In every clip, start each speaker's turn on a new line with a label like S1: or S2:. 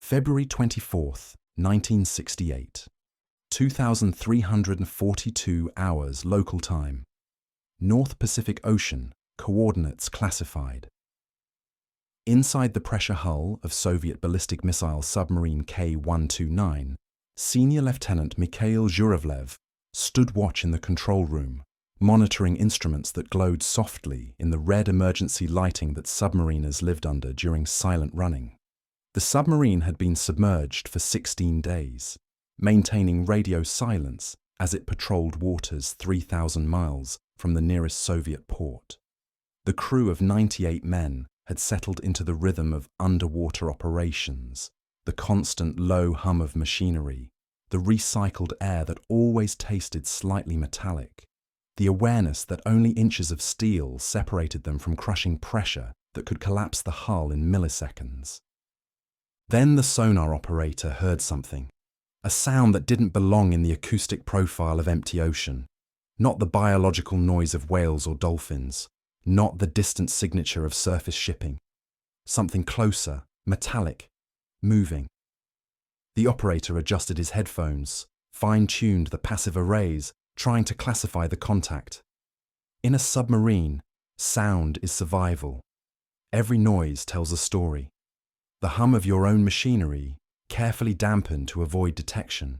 S1: February 24th, 1968. 2,342 hours local time. North Pacific Ocean, coordinates classified. Inside the pressure hull of Soviet ballistic missile submarine K-129, Senior Lieutenant Mikhail Zhuravlev stood watch in the control room, monitoring instruments that glowed softly in the red emergency lighting that submariners lived under during silent running. The submarine had been submerged for 16 days, maintaining radio silence as it patrolled waters 3,000 miles from the nearest Soviet port. The crew of 98 men had settled into the rhythm of underwater operations, the constant low hum of machinery, the recycled air that always tasted slightly metallic, the awareness that only inches of steel separated them from crushing pressure that could collapse the hull in milliseconds. Then the sonar operator heard something, a sound that didn't belong in the acoustic profile of empty ocean, not the biological noise of whales or dolphins, not the distant signature of surface shipping. Something closer, metallic, moving. The operator adjusted his headphones, fine-tuned the passive arrays, trying to classify the contact. In a submarine, sound is survival. Every noise tells a story. The hum of your own machinery, carefully dampened to avoid detection.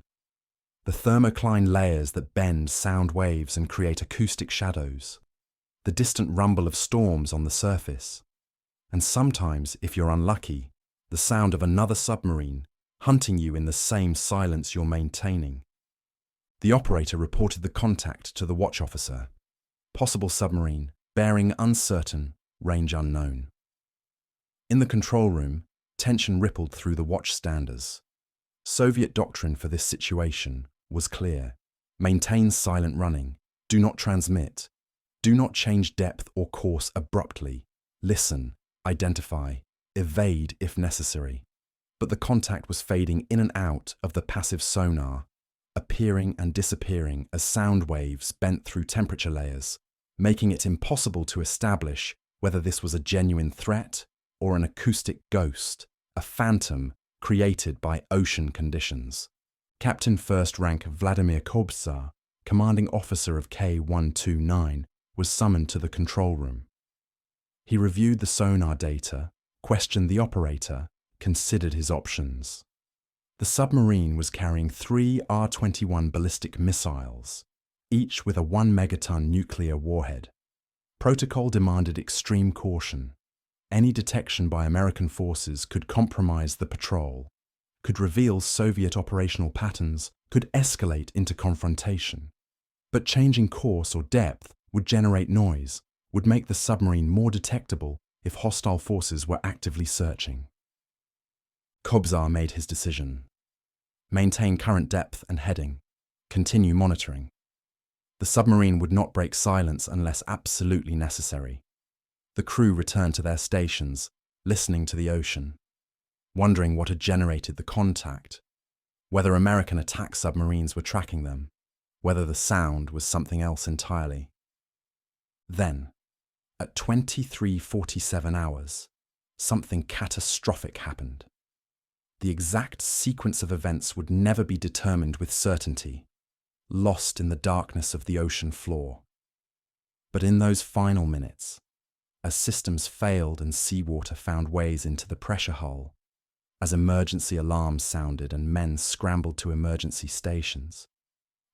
S1: The thermocline layers that bend sound waves and create acoustic shadows. The distant rumble of storms on the surface. And sometimes, if you're unlucky, the sound of another submarine hunting you in the same silence you're maintaining. The operator reported the contact to the watch officer. Possible submarine, bearing uncertain, range unknown. In the control room, tension rippled through the watchstanders. Soviet doctrine for this situation was clear. Maintain silent running. Do not transmit. Do not change depth or course abruptly. Listen, identify, evade if necessary. But the contact was fading in and out of the passive sonar, appearing and disappearing as sound waves bent through temperature layers, making it impossible to establish whether this was a genuine threat or an acoustic ghost, a phantom created by ocean conditions. Captain First Rank Vladimir Kobzar, commanding officer of K-129, was summoned to the control room. He reviewed the sonar data, questioned the operator, considered his options. The submarine was carrying 3 R-21 ballistic missiles, each with a 1 megaton nuclear warhead. Protocol demanded extreme caution. Any detection by American forces could compromise the patrol, could reveal Soviet operational patterns, could escalate into confrontation. But changing course or depth would generate noise, would make the submarine more detectable if hostile forces were actively searching. Kobzar made his decision. Maintain current depth and heading. Continue monitoring. The submarine would not break silence unless absolutely necessary. The crew returned to their stations, listening to the ocean, wondering what had generated the contact, whether American attack submarines were tracking them, whether the sound was something else entirely. Then, at 23:47 hours, something catastrophic happened. The exact sequence of events would never be determined with certainty, lost in the darkness of the ocean floor. But in those final minutes, as systems failed and seawater found ways into the pressure hull, as emergency alarms sounded and men scrambled to emergency stations,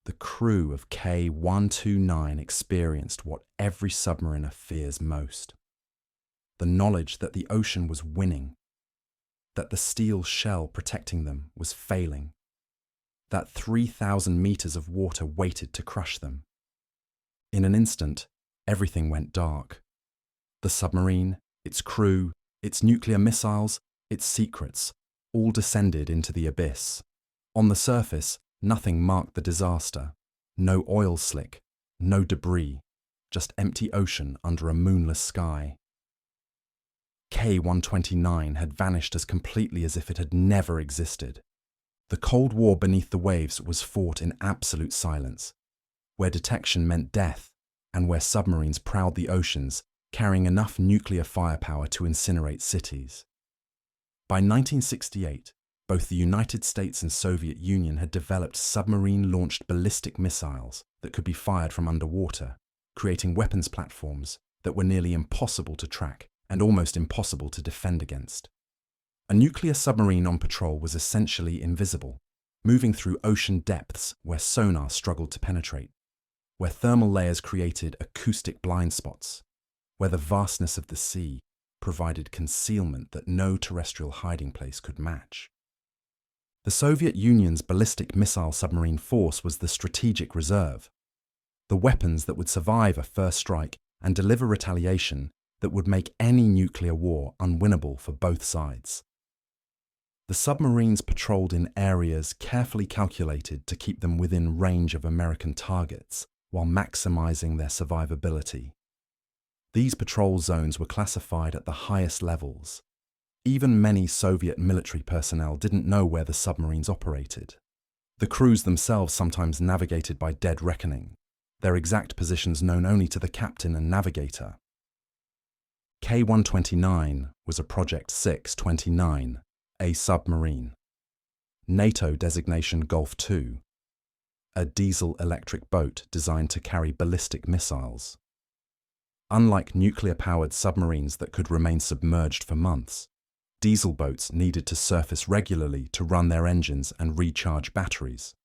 S1: the crew of K-129 experienced what every submariner fears most. The knowledge that the ocean was winning, that the steel shell protecting them was failing, that 3,000 meters of water waited to crush them. In an instant, everything went dark. The submarine, its crew, its nuclear missiles, its secrets, all descended into the abyss. On the surface, nothing marked the disaster. No oil slick, no debris, just empty ocean under a moonless sky. K-129 had vanished as completely as if it had never existed. The Cold War beneath the waves was fought in absolute silence, where detection meant death and where submarines prowled the oceans, carrying enough nuclear firepower to incinerate cities. By 1968, Both the United States and Soviet Union had developed submarine-launched ballistic missiles that could be fired from underwater, creating weapons platforms that were nearly impossible to track and almost impossible to defend against. A nuclear submarine on patrol was essentially invisible, moving through ocean depths where sonar struggled to penetrate, where thermal layers created acoustic blind spots, where the vastness of the sea provided concealment that no terrestrial hiding place could match. The Soviet Union's ballistic missile submarine force was the strategic reserve, the weapons that would survive a first strike and deliver retaliation that would make any nuclear war unwinnable for both sides. The submarines patrolled in areas carefully calculated to keep them within range of American targets while maximizing their survivability. These patrol zones were classified at the highest levels. Even many Soviet military personnel didn't know where the submarines operated. The crews themselves sometimes navigated by dead reckoning, their exact positions known only to the captain and navigator. K-129 was a Project 629, a submarine. NATO designation Golf II, a diesel-electric boat designed to carry ballistic missiles. Unlike nuclear-powered submarines that could remain submerged for months, diesel boats needed to surface regularly to run their engines and recharge batteries.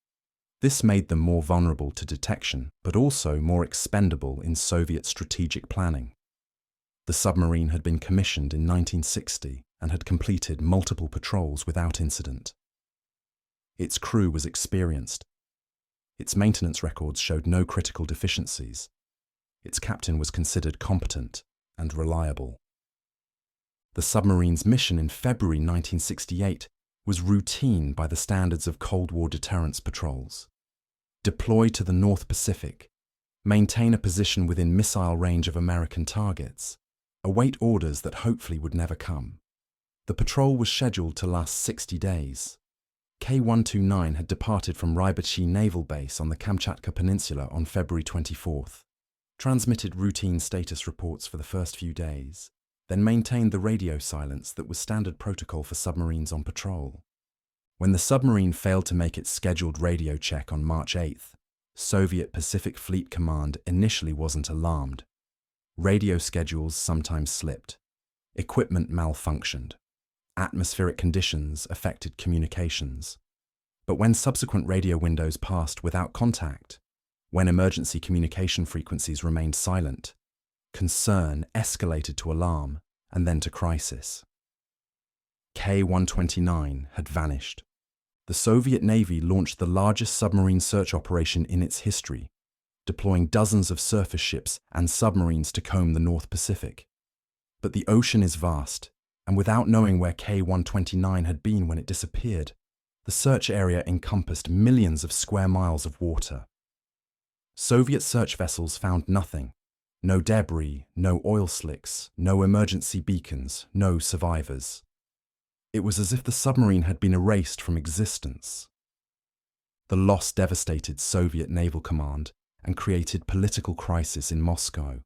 S1: This made them more vulnerable to detection, but also more expendable in Soviet strategic planning. The submarine had been commissioned in 1960 and had completed multiple patrols without incident. Its crew was experienced. Its maintenance records showed no critical deficiencies. Its captain was considered competent and reliable. The submarine's mission in February 1968 was routine by the standards of Cold War deterrence patrols. Deploy to the North Pacific, maintain a position within missile range of American targets, await orders that hopefully would never come. The patrol was scheduled to last 60 days. K-129 had departed from Rybachi Naval Base on the Kamchatka Peninsula on February 24th, transmitted routine status reports for the first few days, then maintained the radio silence that was standard protocol for submarines on patrol. When the submarine failed to make its scheduled radio check on March 8th, Soviet Pacific Fleet Command initially wasn't alarmed. Radio schedules sometimes slipped. Equipment malfunctioned. Atmospheric conditions affected communications. But when subsequent radio windows passed without contact, when emergency communication frequencies remained silent, concern escalated to alarm and then to crisis. K-129 had vanished. The Soviet Navy launched the largest submarine search operation in its history, deploying dozens of surface ships and submarines to comb the North Pacific. But the ocean is vast, and without knowing where K-129 had been when it disappeared, the search area encompassed millions of square miles of water. Soviet search vessels found nothing. No debris, no oil slicks, no emergency beacons, no survivors. It was as if the submarine had been erased from existence. The loss devastated Soviet Naval Command and created political crisis in Moscow.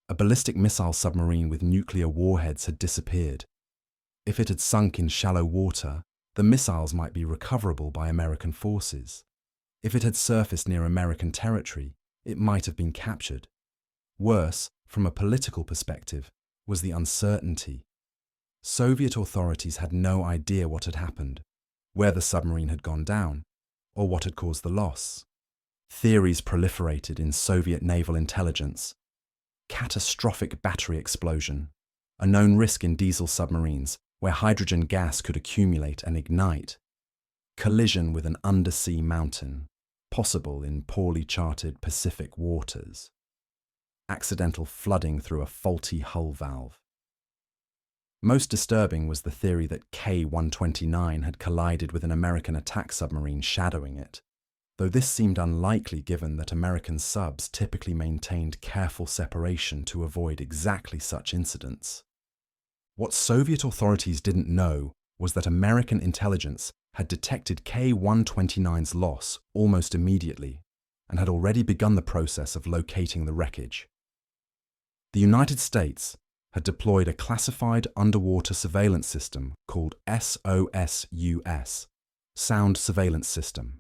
S1: A ballistic missile submarine with nuclear warheads had disappeared. If it had sunk in shallow water, the missiles might be recoverable by American forces. If it had surfaced near American territory, it might have been captured. Worse, from a political perspective, was the uncertainty. Soviet authorities had no idea what had happened, where the submarine had gone down, or what had caused the loss. Theories proliferated in Soviet naval intelligence. Catastrophic battery explosion, a known risk in diesel submarines where hydrogen gas could accumulate and ignite. Collision with an undersea mountain, possible in poorly charted Pacific waters. Accidental flooding through a faulty hull valve. Most disturbing was the theory that K-129 had collided with an American attack submarine shadowing it, though this seemed unlikely given that American subs typically maintained careful separation to avoid exactly such incidents. What Soviet authorities didn't know was that American intelligence had detected K-129's loss almost immediately and had already begun the process of locating the wreckage. The United States had deployed a classified underwater surveillance system called SOSUS, Sound Surveillance System,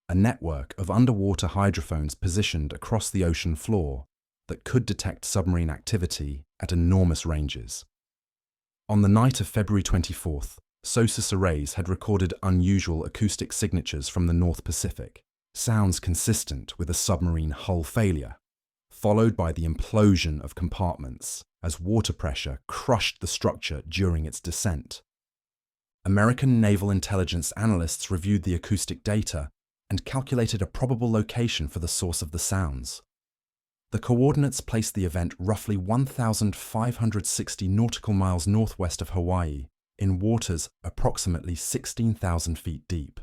S1: a network of underwater hydrophones positioned across the ocean floor that could detect submarine activity at enormous ranges. On the night of February 24th, SOSUS arrays had recorded unusual acoustic signatures from the North Pacific, sounds consistent with a submarine hull failure, followed by the implosion of compartments as water pressure crushed the structure during its descent. American naval intelligence analysts reviewed the acoustic data and calculated a probable location for the source of the sounds. The coordinates placed the event roughly 1,560 nautical miles northwest of Hawaii, in waters approximately 16,000 feet deep.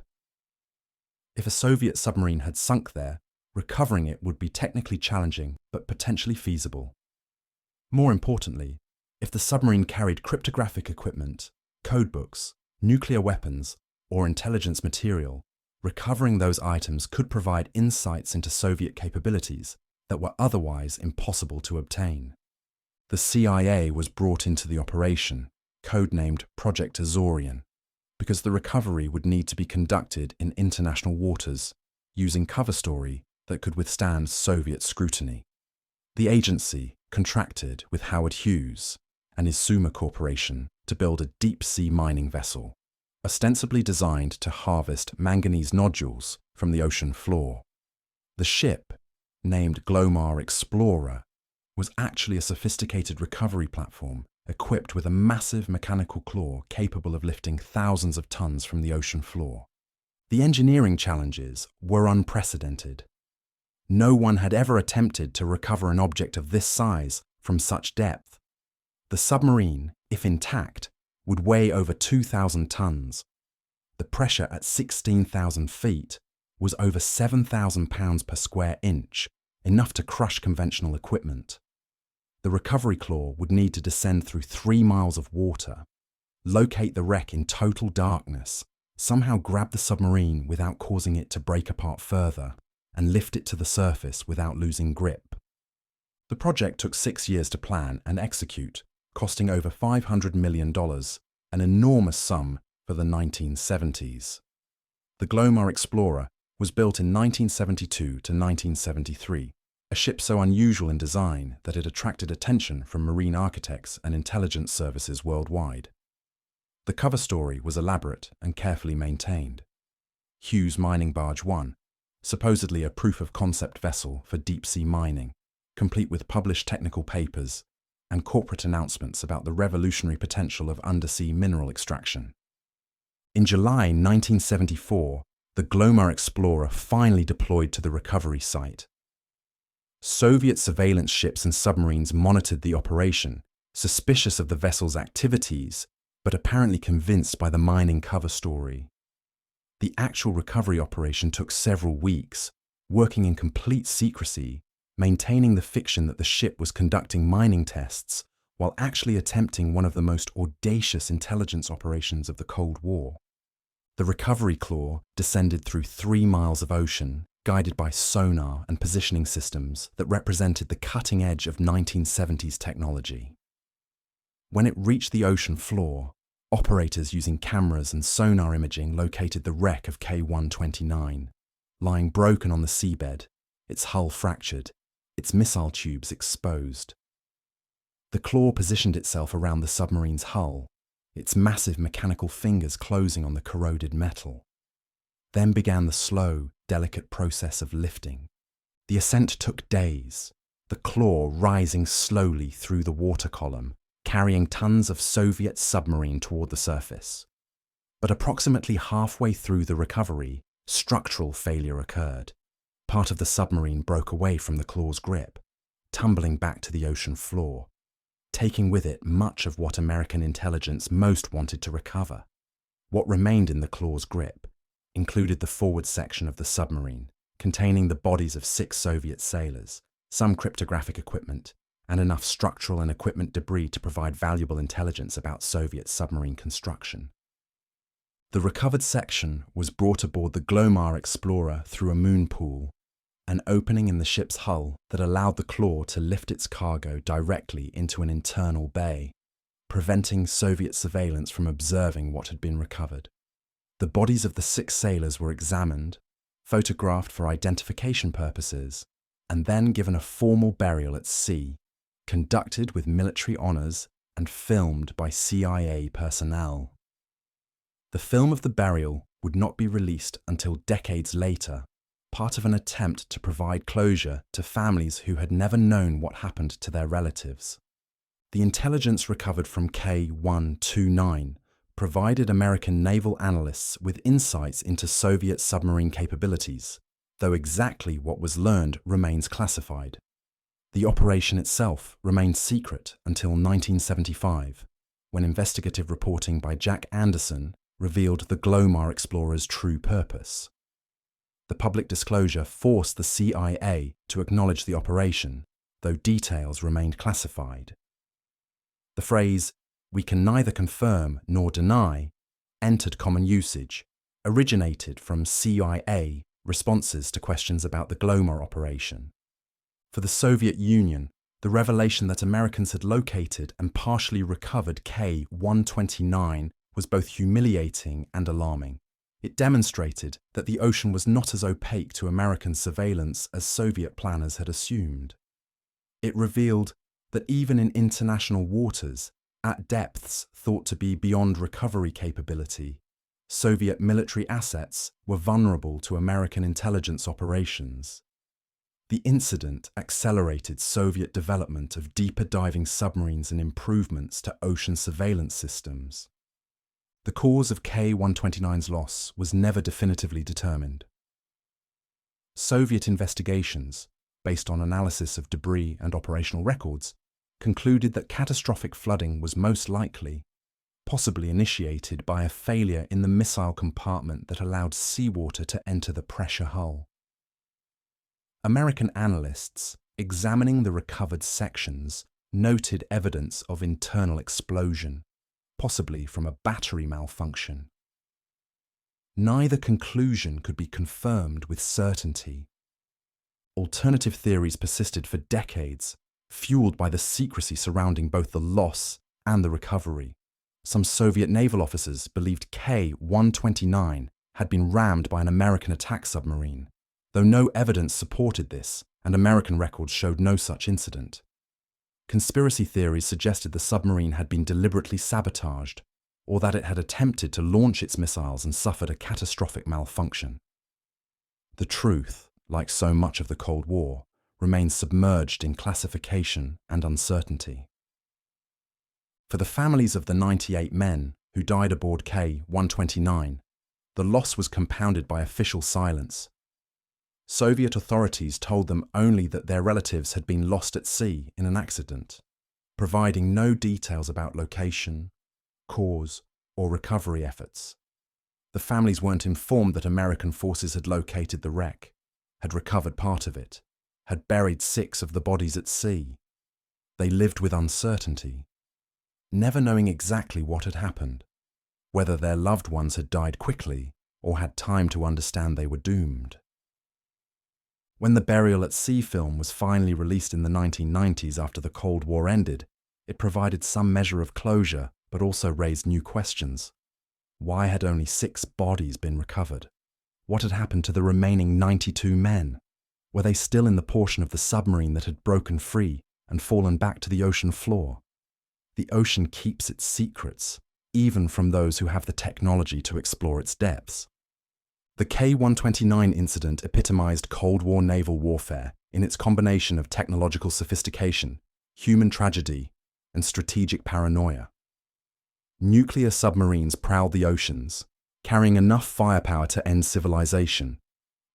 S1: If a Soviet submarine had sunk there, recovering it would be technically challenging but potentially feasible. More importantly, if the submarine carried cryptographic equipment, codebooks, nuclear weapons, or intelligence material, recovering those items could provide insights into Soviet capabilities that were otherwise impossible to obtain. The CIA was brought into the operation, codenamed Project Azorian, because the recovery would need to be conducted in international waters, using cover story that could withstand Soviet scrutiny. The agency contracted with Howard Hughes and his Suma Corporation to build a deep-sea mining vessel, ostensibly designed to harvest manganese nodules from the ocean floor. The ship, named Glomar Explorer, was actually a sophisticated recovery platform equipped with a massive mechanical claw capable of lifting thousands of tons from the ocean floor. The engineering challenges were unprecedented. No one had ever attempted to recover an object of this size from such depth. The submarine, if intact, would weigh over 2,000 tons. The pressure at 16,000 feet was over 7,000 pounds per square inch, enough to crush conventional equipment. The recovery claw would need to descend through 3 miles of water, locate the wreck in total darkness, somehow grab the submarine without causing it to break apart further, and lift it to the surface without losing grip. The project took 6 years to plan and execute, costing over $500 million, an enormous sum for the 1970s. The Glomar Explorer was built in 1972 to 1973, a ship so unusual in design that it attracted attention from marine architects and intelligence services worldwide. The cover story was elaborate and carefully maintained. Hughes Mining Barge 1, supposedly a proof-of-concept vessel for deep-sea mining, complete with published technical papers and corporate announcements about the revolutionary potential of undersea mineral extraction. In July 1974, the Glomar Explorer finally deployed to the recovery site. Soviet surveillance ships and submarines monitored the operation, suspicious of the vessel's activities, but apparently convinced by the mining cover story. The actual recovery operation took several weeks, working in complete secrecy, maintaining the fiction that the ship was conducting mining tests while actually attempting one of the most audacious intelligence operations of the Cold War. The recovery claw descended through 3 miles of ocean, guided by sonar and positioning systems that represented the cutting edge of 1970s technology. When it reached the ocean floor, operators using cameras and sonar imaging located the wreck of K-129, lying broken on the seabed, its hull fractured, its missile tubes exposed. The claw positioned itself around the submarine's hull, its massive mechanical fingers closing on the corroded metal. Then began the slow, delicate process of lifting. The ascent took days, the claw rising slowly through the water column, carrying tons of Soviet submarine toward the surface. But approximately halfway through the recovery, structural failure occurred. Part of the submarine broke away from the claw's grip, tumbling back to the ocean floor, taking with it much of what American intelligence most wanted to recover. What remained in the claw's grip included the forward section of the submarine, containing the bodies of 6 Soviet sailors, some cryptographic equipment, and enough structural and equipment debris to provide valuable intelligence about Soviet submarine construction. The recovered section was brought aboard the Glomar Explorer through a moon pool, an opening in the ship's hull that allowed the claw to lift its cargo directly into an internal bay, preventing Soviet surveillance from observing what had been recovered. The bodies of the 6 sailors were examined, photographed for identification purposes, and then given a formal burial at sea, conducted with military honors and filmed by CIA personnel. The film of the burial would not be released until decades later, part of an attempt to provide closure to families who had never known what happened to their relatives. The intelligence recovered from K-129 provided American naval analysts with insights into Soviet submarine capabilities, though exactly what was learned remains classified. The operation itself remained secret until 1975, when investigative reporting by Jack Anderson revealed the Glomar explorer's true purpose. The public disclosure forced the CIA to acknowledge the operation, though details remained classified. The phrase, "we can neither confirm nor deny," entered common usage, originated from CIA responses to questions about the Glomar operation. For the Soviet Union, the revelation that Americans had located and partially recovered K-129 was both humiliating and alarming. It demonstrated that the ocean was not as opaque to American surveillance as Soviet planners had assumed. It revealed that even in international waters, at depths thought to be beyond recovery capability, Soviet military assets were vulnerable to American intelligence operations. The incident accelerated Soviet development of deeper diving submarines and improvements to ocean surveillance systems. The cause of K-129's loss was never definitively determined. Soviet investigations, based on analysis of debris and operational records, concluded that catastrophic flooding was most likely, possibly initiated by a failure in the missile compartment that allowed seawater to enter the pressure hull. American analysts, examining the recovered sections, noted evidence of internal explosion, possibly from a battery malfunction. Neither conclusion could be confirmed with certainty. Alternative theories persisted for decades, fueled by the secrecy surrounding both the loss and the recovery. Some Soviet naval officers believed K-129 had been rammed by an American attack submarine, though no evidence supported this and American records showed no such incident. Conspiracy theories suggested the submarine had been deliberately sabotaged, or that it had attempted to launch its missiles and suffered a catastrophic malfunction. The truth, like so much of the Cold War, remains submerged in classification and uncertainty. For the families of the 98 men who died aboard K-129, the loss was compounded by official silence. Soviet authorities told them only that their relatives had been lost at sea in an accident, providing no details about location, cause, or recovery efforts. The families weren't informed that American forces had located the wreck, had recovered part of it, had buried 6 of the bodies at sea. They lived with uncertainty, never knowing exactly what had happened, whether their loved ones had died quickly or had time to understand they were doomed. When the Burial at Sea film was finally released in the 1990s after the Cold War ended, it provided some measure of closure but also raised new questions. Why had only 6 bodies been recovered? What had happened to the remaining 92 men? Were they still in the portion of the submarine that had broken free and fallen back to the ocean floor? The ocean keeps its secrets, even from those who have the technology to explore its depths. The K-129 incident epitomized Cold War naval warfare in its combination of technological sophistication, human tragedy, and strategic paranoia. Nuclear submarines prowled the oceans, carrying enough firepower to end civilization,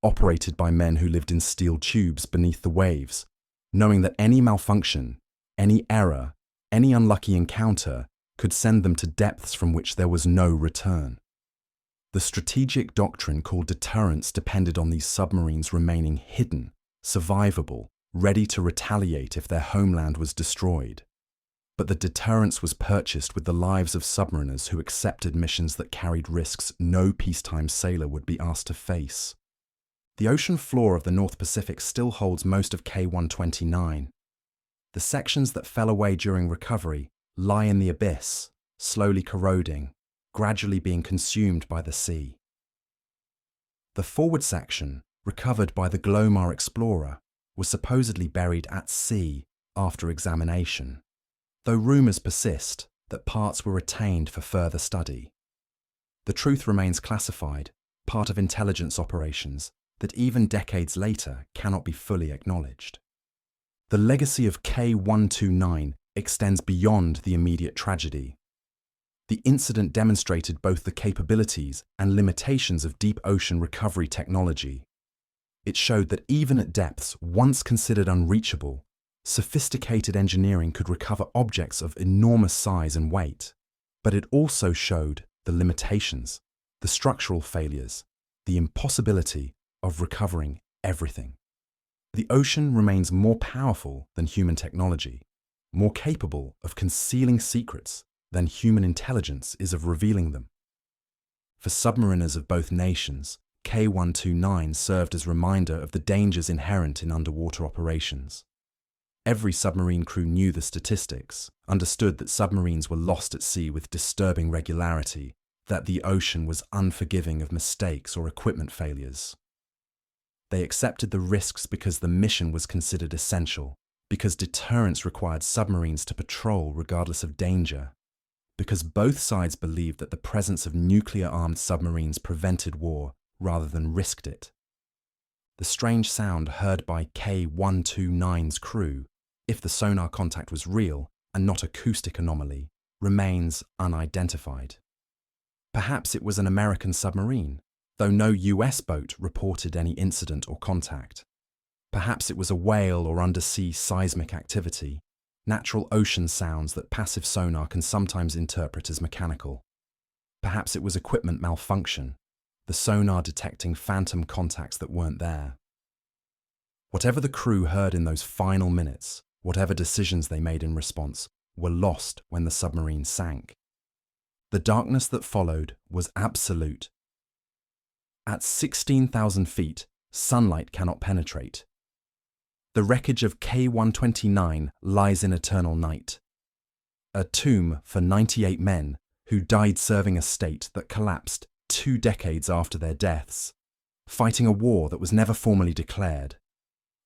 S1: operated by men who lived in steel tubes beneath the waves, knowing that any malfunction, any error, any unlucky encounter could send them to depths from which there was no return. The strategic doctrine called deterrence depended on these submarines remaining hidden, survivable, ready to retaliate if their homeland was destroyed. But the deterrence was purchased with the lives of submariners who accepted missions that carried risks no peacetime sailor would be asked to face. The ocean floor of the North Pacific still holds most of K129. The sections that fell away during recovery lie in the abyss, slowly corroding, gradually being consumed by the sea. The forward section, recovered by the Glomar explorer, was supposedly buried at sea after examination, though rumours persist that parts were retained for further study. The truth remains classified, part of intelligence operations that even decades later cannot be fully acknowledged. The legacy of K129 extends beyond the immediate tragedy. The incident demonstrated both the capabilities and limitations of deep ocean recovery technology. It showed that even at depths once considered unreachable, sophisticated engineering could recover objects of enormous size and weight. But it also showed the limitations, the structural failures, the impossibility of recovering everything. The ocean remains more powerful than human technology, more capable of concealing secrets than human intelligence is of revealing them. For submariners of both nations, K129 served as a reminder of the dangers inherent in underwater operations. Every submarine crew knew the statistics, understood that submarines were lost at sea with disturbing regularity, that the ocean was unforgiving of mistakes or equipment failures. They accepted the risks because the mission was considered essential, because deterrence required submarines to patrol regardless of danger, because both sides believed that the presence of nuclear-armed submarines prevented war rather than risked it. The strange sound heard by K129's crew, if the sonar contact was real and not acoustic anomaly, remains unidentified. Perhaps it was an American submarine, though no US boat reported any incident or contact. Perhaps it was a whale or undersea seismic activity, natural ocean sounds that passive sonar can sometimes interpret as mechanical. Perhaps it was equipment malfunction, the sonar detecting phantom contacts that weren't there. Whatever the crew heard in those final minutes, whatever decisions they made in response, were lost when the submarine sank. The darkness that followed was absolute. At 16,000 feet, sunlight cannot penetrate. The wreckage of K129 lies in eternal night, a tomb for 98 men who died serving a state that collapsed 2 decades after their deaths, fighting a war that was never formally declared,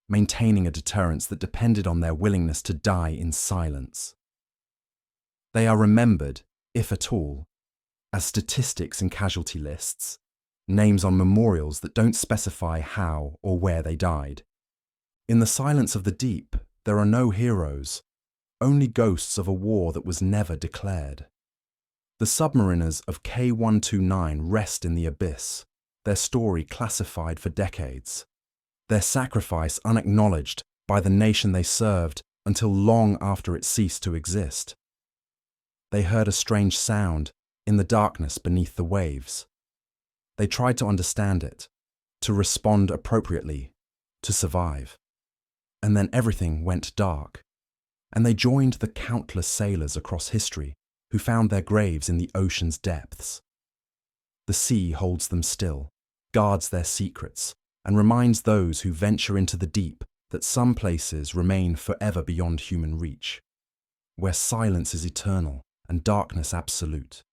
S1: maintaining a deterrence that depended on their willingness to die in silence. They are remembered, if at all, as statistics in casualty lists, names on memorials that don't specify how or where they died. In the silence of the deep, there are no heroes, only ghosts of a war that was never declared. The submariners of K129 rest in the abyss, their story classified for decades, their sacrifice unacknowledged by the nation they served until long after it ceased to exist. They heard a strange sound in the darkness beneath the waves. They tried to understand it, to respond appropriately, to survive. And then everything went dark, and they joined the countless sailors across history who found their graves in the ocean's depths. The sea holds them still, guards their secrets, and reminds those who venture into the deep that some places remain forever beyond human reach, where silence is eternal and darkness absolute.